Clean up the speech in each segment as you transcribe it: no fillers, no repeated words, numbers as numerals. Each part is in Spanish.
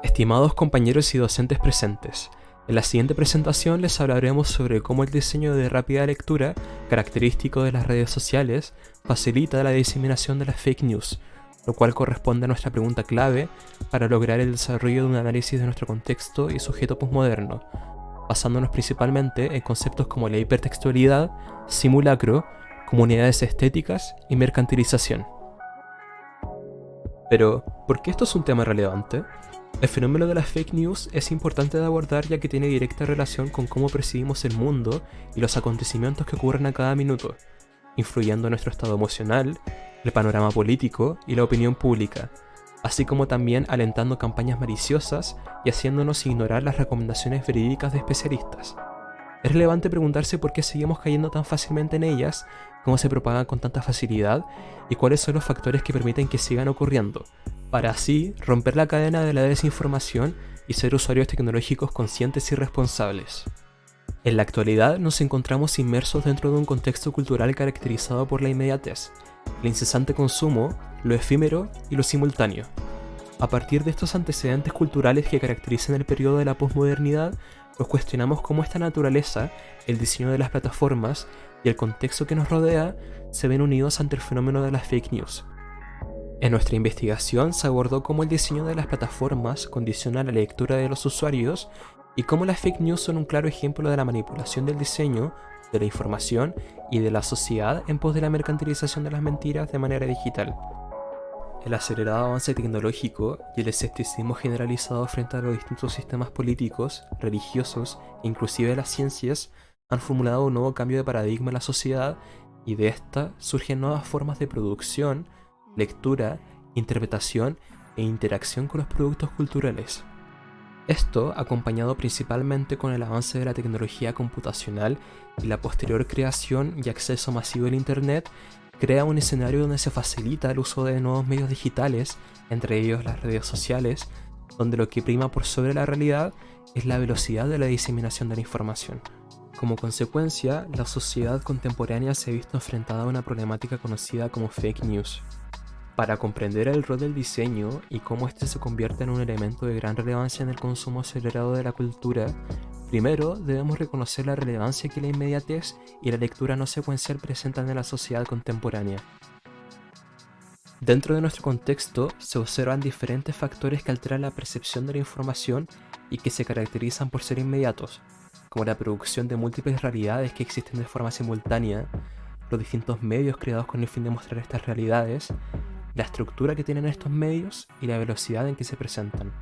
Estimados compañeros y docentes presentes, en la siguiente presentación les hablaremos sobre cómo el diseño de rápida lectura, característico de las redes sociales, facilita la diseminación de las fake news, lo cual corresponde a nuestra pregunta clave para lograr el desarrollo de un análisis de nuestro contexto y sujeto posmoderno, basándonos principalmente en conceptos como la hipertextualidad, simulacro, comunidades estéticas y mercantilización. Pero, ¿por qué esto es un tema relevante? El fenómeno de las fake news es importante de abordar ya que tiene directa relación con cómo percibimos el mundo y los acontecimientos que ocurren a cada minuto, influyendo en nuestro estado emocional, el panorama político y la opinión pública, así como también alentando campañas maliciosas y haciéndonos ignorar las recomendaciones verídicas de especialistas. Es relevante preguntarse por qué seguimos cayendo tan fácilmente en ellas, cómo se propagan con tanta facilidad y cuáles son los factores que permiten que sigan ocurriendo, para así romper la cadena de la desinformación y ser usuarios tecnológicos conscientes y responsables. En la actualidad nos encontramos inmersos dentro de un contexto cultural caracterizado por la inmediatez, el incesante consumo, lo efímero y lo simultáneo. A partir de estos antecedentes culturales que caracterizan el periodo de la posmodernidad, nos cuestionamos cómo esta naturaleza, el diseño de las plataformas y el contexto que nos rodea se ven unidos ante el fenómeno de las fake news. En nuestra investigación se abordó cómo el diseño de las plataformas condiciona la lectura de los usuarios y cómo las fake news son un claro ejemplo de la manipulación del diseño, de la información y de la sociedad en pos de la mercantilización de las mentiras de manera digital. El acelerado avance tecnológico y el escepticismo generalizado frente a los distintos sistemas políticos, religiosos e inclusive las ciencias han formulado un nuevo cambio de paradigma en la sociedad y de esta surgen nuevas formas de producción, lectura, interpretación e interacción con los productos culturales. Esto, acompañado principalmente con el avance de la tecnología computacional y la posterior creación y acceso masivo al Internet, crea un escenario donde se facilita el uso de nuevos medios digitales, entre ellos las redes sociales, donde lo que prima por sobre la realidad es la velocidad de la diseminación de la información. Como consecuencia, la sociedad contemporánea se ha visto enfrentada a una problemática conocida como fake news. Para comprender el rol del diseño y cómo éste se convierte en un elemento de gran relevancia en el consumo acelerado de la cultura, primero debemos reconocer la relevancia que la inmediatez y la lectura no secuencial presentan en la sociedad contemporánea. Dentro de nuestro contexto se observan diferentes factores que alteran la percepción de la información y que se caracterizan por ser inmediatos, como la producción de múltiples realidades que existen de forma simultánea, los distintos medios creados con el fin de mostrar estas realidades, la estructura que tienen estos medios y la velocidad en que se presentan.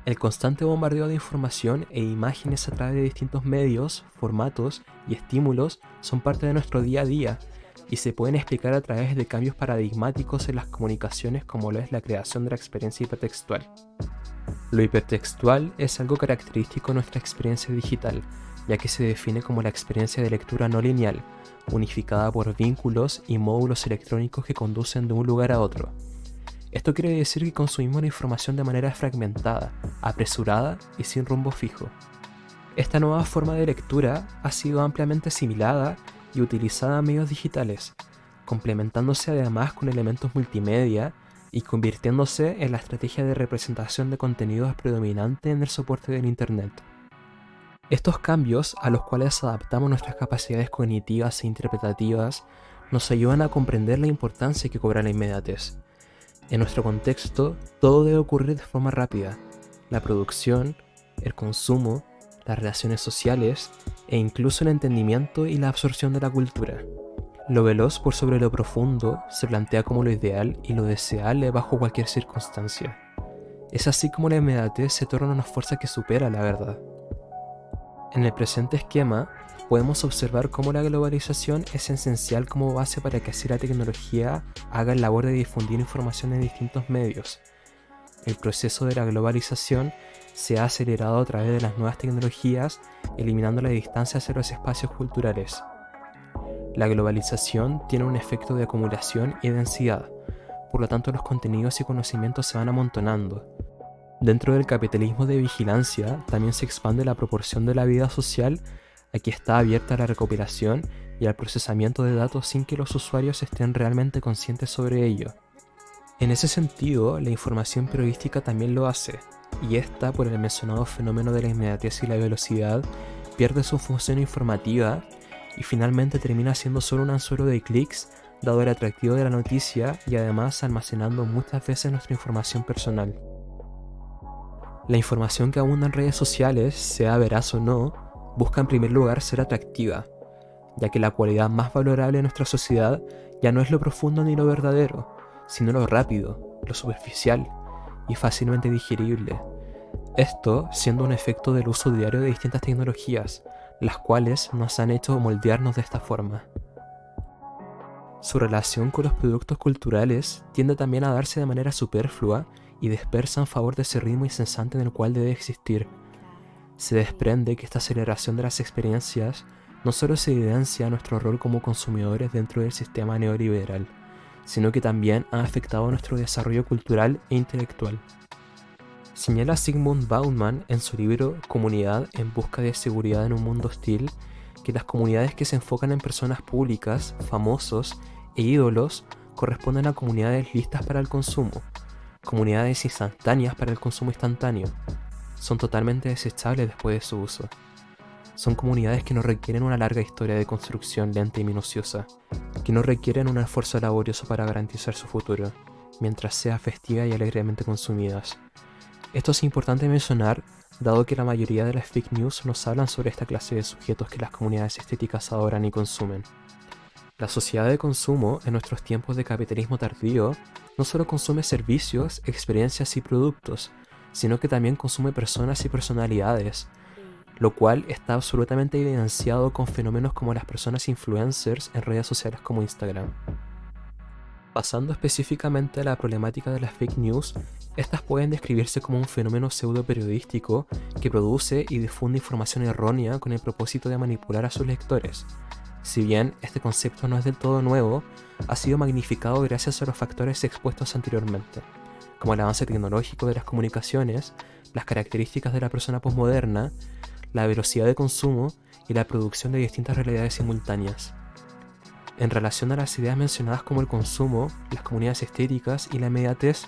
El constante bombardeo de información e imágenes a través de distintos medios, formatos y estímulos son parte de nuestro día a día y se pueden explicar a través de cambios paradigmáticos en las comunicaciones como lo es la creación de la experiencia hipertextual. Lo hipertextual es algo característico de nuestra experiencia digital, ya que se define como la experiencia de lectura no lineal, unificada por vínculos y módulos electrónicos que conducen de un lugar a otro. Esto quiere decir que consumimos la información de manera fragmentada, apresurada y sin rumbo fijo. Esta nueva forma de lectura ha sido ampliamente asimilada y utilizada en medios digitales, complementándose además con elementos multimedia y convirtiéndose en la estrategia de representación de contenidos predominante en el soporte del Internet. Estos cambios, a los cuales adaptamos nuestras capacidades cognitivas e interpretativas, nos ayudan a comprender la importancia que cobra la inmediatez. En nuestro contexto, todo debe ocurrir de forma rápida. La producción, el consumo, las relaciones sociales e incluso el entendimiento y la absorción de la cultura. Lo veloz por sobre lo profundo se plantea como lo ideal y lo deseable bajo cualquier circunstancia. Es así como la inmediatez se torna una fuerza que supera la verdad. En el presente esquema, podemos observar cómo la globalización es esencial como base para que así la tecnología haga el labor de difundir información en distintos medios. El proceso de la globalización se ha acelerado a través de las nuevas tecnologías, eliminando la distancia hacia los espacios culturales. La globalización tiene un efecto de acumulación y densidad, por lo tanto los contenidos y conocimientos se van amontonando. Dentro del capitalismo de vigilancia también se expande la proporción de la vida social a que está abierta a la recopilación y al procesamiento de datos sin que los usuarios estén realmente conscientes sobre ello. En ese sentido, la información periodística también lo hace, y esta, por el mencionado fenómeno de la inmediatez y la velocidad, pierde su función informativa y finalmente termina siendo solo un anzuelo de clics, dado el atractivo de la noticia y además almacenando muchas veces nuestra información personal. La información que abunda en redes sociales, sea veraz o no, busca en primer lugar ser atractiva, ya que la cualidad más valorable de nuestra sociedad ya no es lo profundo ni lo verdadero, sino lo rápido, lo superficial y fácilmente digerible. Esto siendo un efecto del uso diario de distintas tecnologías, las cuales nos han hecho moldearnos de esta forma. Su relación con los productos culturales tiende también a darse de manera superflua y dispersa en favor de ese ritmo incesante en el cual debe existir. Se desprende que esta aceleración de las experiencias no solo se evidencia nuestro rol como consumidores dentro del sistema neoliberal, sino que también ha afectado nuestro desarrollo cultural e intelectual. Señala Zygmunt Bauman en su libro Comunidad en busca de seguridad en un mundo hostil que las comunidades que se enfocan en personas públicas, famosos e ídolos corresponden a comunidades listas para el consumo, comunidades instantáneas para el consumo instantáneo. Son totalmente desechables después de su uso. Son comunidades que no requieren una larga historia de construcción lenta y minuciosa, que no requieren un esfuerzo laborioso para garantizar su futuro, mientras sean festivas y alegremente consumidas. Esto es importante mencionar, dado que la mayoría de las fake news nos hablan sobre esta clase de sujetos que las comunidades estéticas adoran y consumen. La sociedad de consumo, en nuestros tiempos de capitalismo tardío, no solo consume servicios, experiencias y productos, sino que también consume personas y personalidades, lo cual está absolutamente evidenciado con fenómenos como las personas influencers en redes sociales como Instagram. Pasando específicamente a la problemática de las fake news, estas pueden describirse como un fenómeno pseudo-periodístico que produce y difunde información errónea con el propósito de manipular a sus lectores. Si bien este concepto no es del todo nuevo, ha sido magnificado gracias a los factores expuestos anteriormente, como el avance tecnológico de las comunicaciones, las características de la persona posmoderna, la velocidad de consumo y la producción de distintas realidades simultáneas. En relación a las ideas mencionadas como el consumo, las comunidades estéticas y la inmediatez,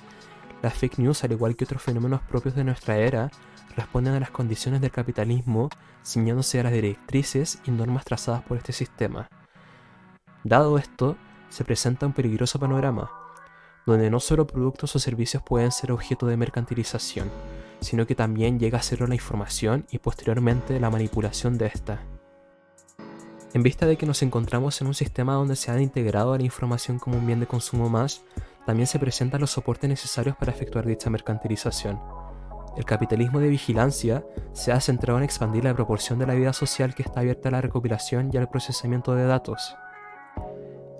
las fake news, al igual que otros fenómenos propios de nuestra era, responden a las condiciones del capitalismo, ciñéndose a las directrices y normas trazadas por este sistema. Dado esto, se presenta un peligroso panorama, donde no solo productos o servicios pueden ser objeto de mercantilización, sino que también llega a serlo la información y posteriormente la manipulación de esta. En vista de que nos encontramos en un sistema donde se ha integrado a la información como un bien de consumo más, también se presentan los soportes necesarios para efectuar dicha mercantilización. El capitalismo de vigilancia se ha centrado en expandir la proporción de la vida social que está abierta a la recopilación y al procesamiento de datos.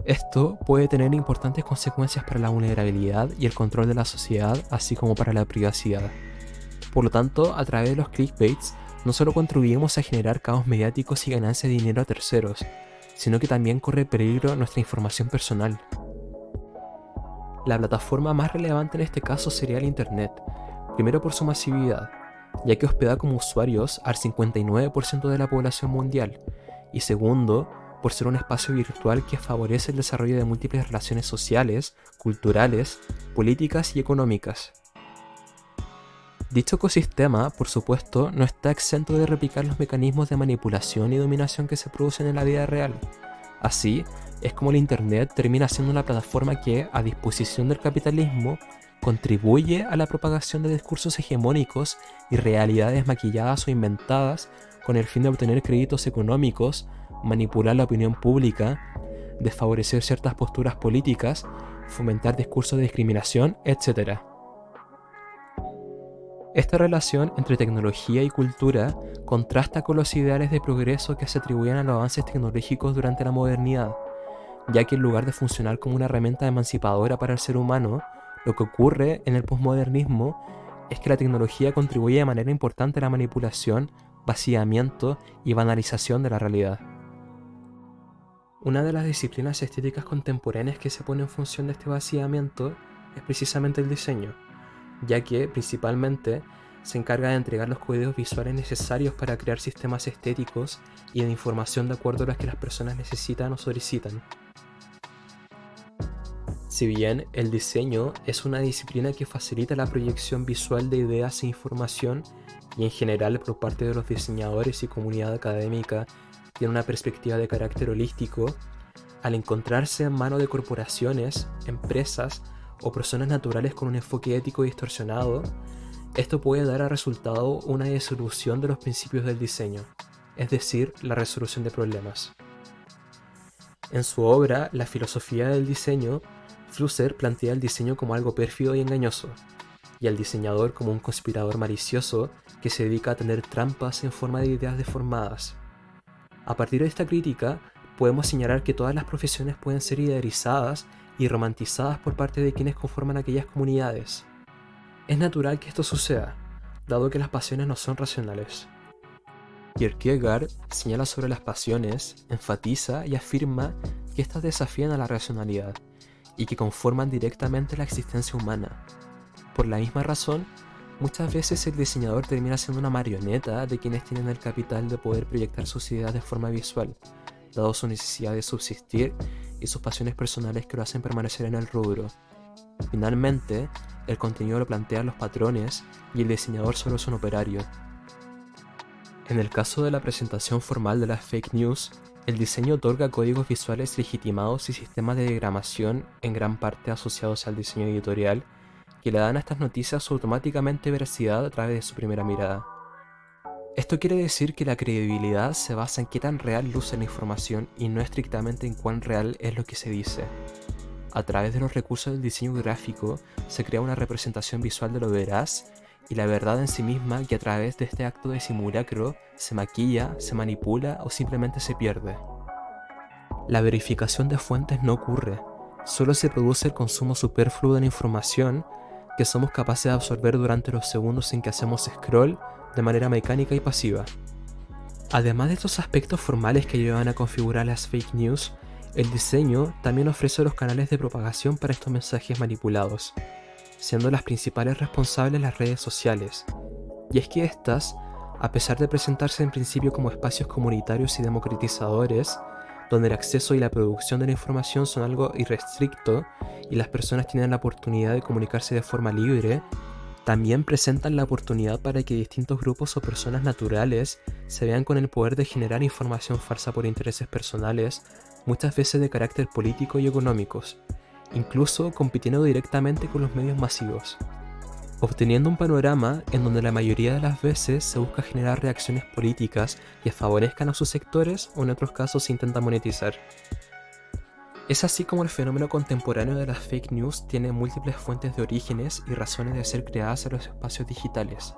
Esto puede tener importantes consecuencias para la vulnerabilidad y el control de la sociedad, así como para la privacidad. Por lo tanto, a través de los clickbaits, no solo contribuimos a generar caos mediáticos y ganancias de dinero a terceros, sino que también corre peligro nuestra información personal. La plataforma más relevante en este caso sería el Internet, primero por su masividad, ya que hospeda como usuarios al 59% de la población mundial, y segundo, por ser un espacio virtual que favorece el desarrollo de múltiples relaciones sociales, culturales, políticas y económicas. Dicho ecosistema, por supuesto, no está exento de replicar los mecanismos de manipulación y dominación que se producen en la vida real. Así, es como el Internet termina siendo una plataforma que, a disposición del capitalismo, contribuye a la propagación de discursos hegemónicos y realidades maquilladas o inventadas con el fin de obtener créditos económicos, manipular la opinión pública, desfavorecer ciertas posturas políticas, fomentar discursos de discriminación, etc. Esta relación entre tecnología y cultura contrasta con los ideales de progreso que se atribuían a los avances tecnológicos durante la modernidad, ya que en lugar de funcionar como una herramienta emancipadora para el ser humano, lo que ocurre en el posmodernismo es que la tecnología contribuye de manera importante a la manipulación, vaciamiento y banalización de la realidad. Una de las disciplinas estéticas contemporáneas que se pone en función de este vaciamiento es precisamente el diseño, ya que principalmente se encarga de entregar los códigos visuales necesarios para crear sistemas estéticos y de información de acuerdo a los que las personas necesitan o solicitan. Si bien el diseño es una disciplina que facilita la proyección visual de ideas e información, y en general por parte de los diseñadores y comunidad académica tiene una perspectiva de carácter holístico, al encontrarse en manos de corporaciones, empresas o personas naturales con un enfoque ético distorsionado, esto puede dar a resultado una disolución de los principios del diseño, es decir, la resolución de problemas. En su obra La filosofía del diseño, Flusser plantea el diseño como algo pérfido y engañoso, y al diseñador como un conspirador malicioso que se dedica a tener trampas en forma de ideas deformadas. A partir de esta crítica, podemos señalar que todas las profesiones pueden ser idealizadas y romantizadas por parte de quienes conforman aquellas comunidades. Es natural que esto suceda, dado que las pasiones no son racionales. Kierkegaard señala sobre las pasiones, enfatiza y afirma que éstas desafían a la racionalidad y que conforman directamente la existencia humana. Por la misma razón, muchas veces el diseñador termina siendo una marioneta de quienes tienen el capital de poder proyectar sus ideas de forma visual, dado su necesidad de subsistir y sus pasiones personales que lo hacen permanecer en el rubro. Finalmente, el contenido lo plantean los patrones y el diseñador solo es un operario. En el caso de la presentación formal de las fake news, el diseño otorga códigos visuales legitimados y sistemas de diagramación en gran parte asociados al diseño editorial que le dan a estas noticias automáticamente veracidad a través de su primera mirada. Esto quiere decir que la credibilidad se basa en qué tan real luce la información y no estrictamente en cuán real es lo que se dice. A través de los recursos del diseño gráfico se crea una representación visual de lo veraz y la verdad en sí misma, que a través de este acto de simulacro se maquilla, se manipula o simplemente se pierde. La verificación de fuentes no ocurre, solo se produce el consumo superfluo de la información que somos capaces de absorber durante los segundos en que hacemos scroll de manera mecánica y pasiva. Además de estos aspectos formales que ayudan a configurar las fake news, el diseño también ofrece los canales de propagación para estos mensajes manipulados, siendo las principales responsables las redes sociales. Y es que estas, a pesar de presentarse en principio como espacios comunitarios y democratizadores, donde el acceso y la producción de la información son algo irrestricto y las personas tienen la oportunidad de comunicarse de forma libre, también presentan la oportunidad para que distintos grupos o personas naturales se vean con el poder de generar información falsa por intereses personales, muchas veces de carácter político y económicos, incluso compitiendo directamente con los medios masivos, obteniendo un panorama en donde la mayoría de las veces se busca generar reacciones políticas que favorezcan a sus sectores o en otros casos se intenta monetizar. Es así como el fenómeno contemporáneo de las fake news tiene múltiples fuentes de orígenes y razones de ser creadas en los espacios digitales.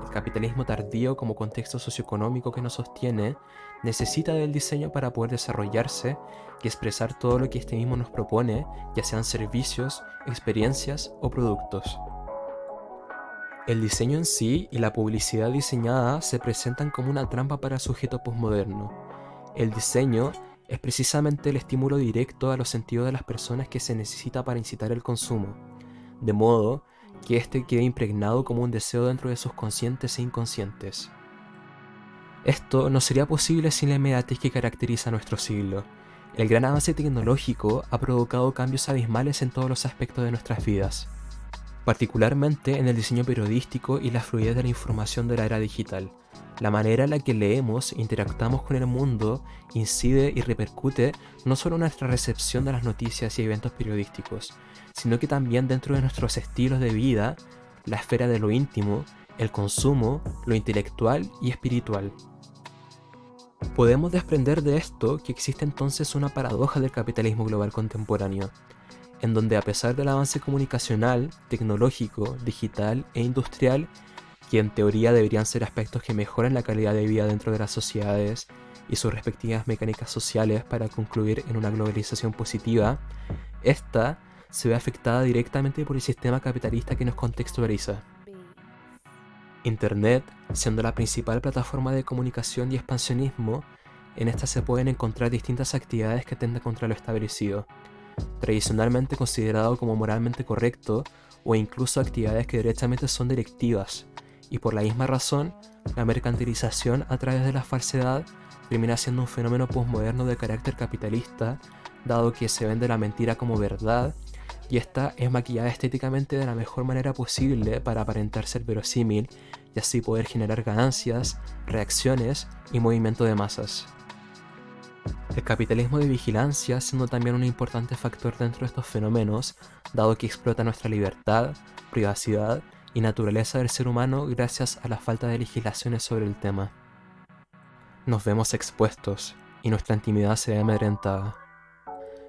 El capitalismo tardío como contexto socioeconómico que nos sostiene necesita del diseño para poder desarrollarse y expresar todo lo que este mismo nos propone, ya sean servicios, experiencias o productos. El diseño en sí y la publicidad diseñada se presentan como una trampa para el sujeto posmoderno. El diseño es precisamente el estímulo directo a los sentidos de las personas que se necesita para incitar el consumo, de modo que éste quede impregnado como un deseo dentro de sus conscientes e inconscientes. Esto no sería posible sin la inmediatez que caracteriza nuestro siglo. El gran avance tecnológico ha provocado cambios abismales en todos los aspectos de nuestras vidas, particularmente en el diseño periodístico y la fluidez de la información de la era digital. La manera en la que leemos e interactuamos con el mundo incide y repercute no solo en nuestra recepción de las noticias y eventos periodísticos, sino que también dentro de nuestros estilos de vida, la esfera de lo íntimo, el consumo, lo intelectual y espiritual. Podemos desprender de esto que existe entonces una paradoja del capitalismo global contemporáneo, en donde a pesar del avance comunicacional, tecnológico, digital e industrial, que en teoría deberían ser aspectos que mejoran la calidad de vida dentro de las sociedades y sus respectivas mecánicas sociales para concluir en una globalización positiva, esta se ve afectada directamente por el sistema capitalista que nos contextualiza. Internet, siendo la principal plataforma de comunicación y expansionismo, en esta se pueden encontrar distintas actividades que atentan contra lo establecido, tradicionalmente considerado como moralmente correcto, o incluso actividades que derechamente son directivas, y por la misma razón, la mercantilización a través de la falsedad termina siendo un fenómeno posmoderno de carácter capitalista, dado que se vende la mentira como verdad, y esta es maquillada estéticamente de la mejor manera posible para aparentar ser verosímil y así poder generar ganancias, reacciones y movimiento de masas. El capitalismo de vigilancia siendo también un importante factor dentro de estos fenómenos, dado que explota nuestra libertad, privacidad y naturaleza del ser humano gracias a la falta de legislaciones sobre el tema. Nos vemos expuestos y nuestra intimidad se ve amedrentada.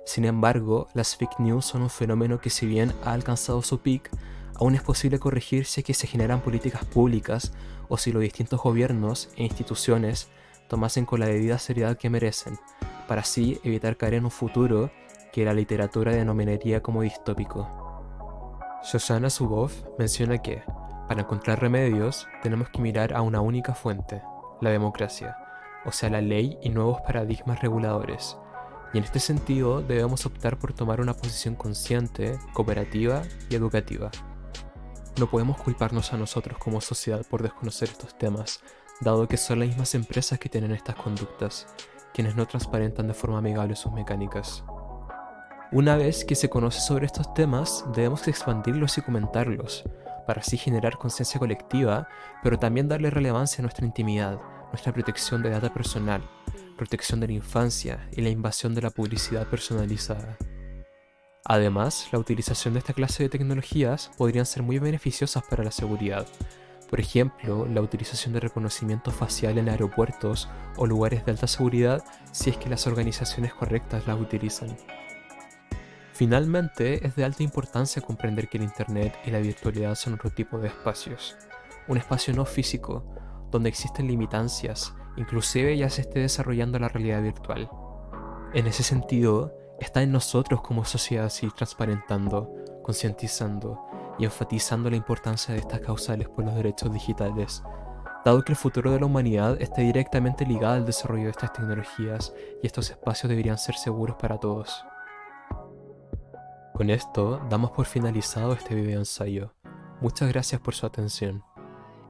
Sin embargo, las fake news son un fenómeno que, si bien ha alcanzado su peak, aún es posible corregir si es que se generan políticas públicas o si los distintos gobiernos e instituciones tomasen con la debida seriedad que merecen, para así evitar caer en un futuro que la literatura denominaría como distópico. Shoshana Zuboff menciona que, para encontrar remedios, tenemos que mirar a una única fuente, la democracia, o sea, la ley y nuevos paradigmas reguladores. Y en este sentido debemos optar por tomar una posición consciente, cooperativa y educativa. No podemos culparnos a nosotros como sociedad por desconocer estos temas, dado que son las mismas empresas que tienen estas conductas, quienes no transparentan de forma amigable sus mecánicas. Una vez que se conoce sobre estos temas, debemos expandirlos y comentarlos, para así generar conciencia colectiva, pero también darle relevancia a nuestra intimidad, nuestra protección de data personal, protección de la infancia y la invasión de la publicidad personalizada. Además, la utilización de esta clase de tecnologías podrían ser muy beneficiosas para la seguridad. Por ejemplo, la utilización de reconocimiento facial en aeropuertos o lugares de alta seguridad si es que las organizaciones correctas las utilizan. Finalmente, es de alta importancia comprender que el Internet y la virtualidad son otro tipo de espacios. Un espacio no físico, donde existen limitancias, inclusive ya se esté desarrollando la realidad virtual. En ese sentido, está en nosotros como sociedad seguir transparentando, concientizando y enfatizando la importancia de estas causales por los derechos digitales, dado que el futuro de la humanidad está directamente ligado al desarrollo de estas tecnologías y estos espacios deberían ser seguros para todos. Con esto, damos por finalizado este video ensayo. Muchas gracias por su atención.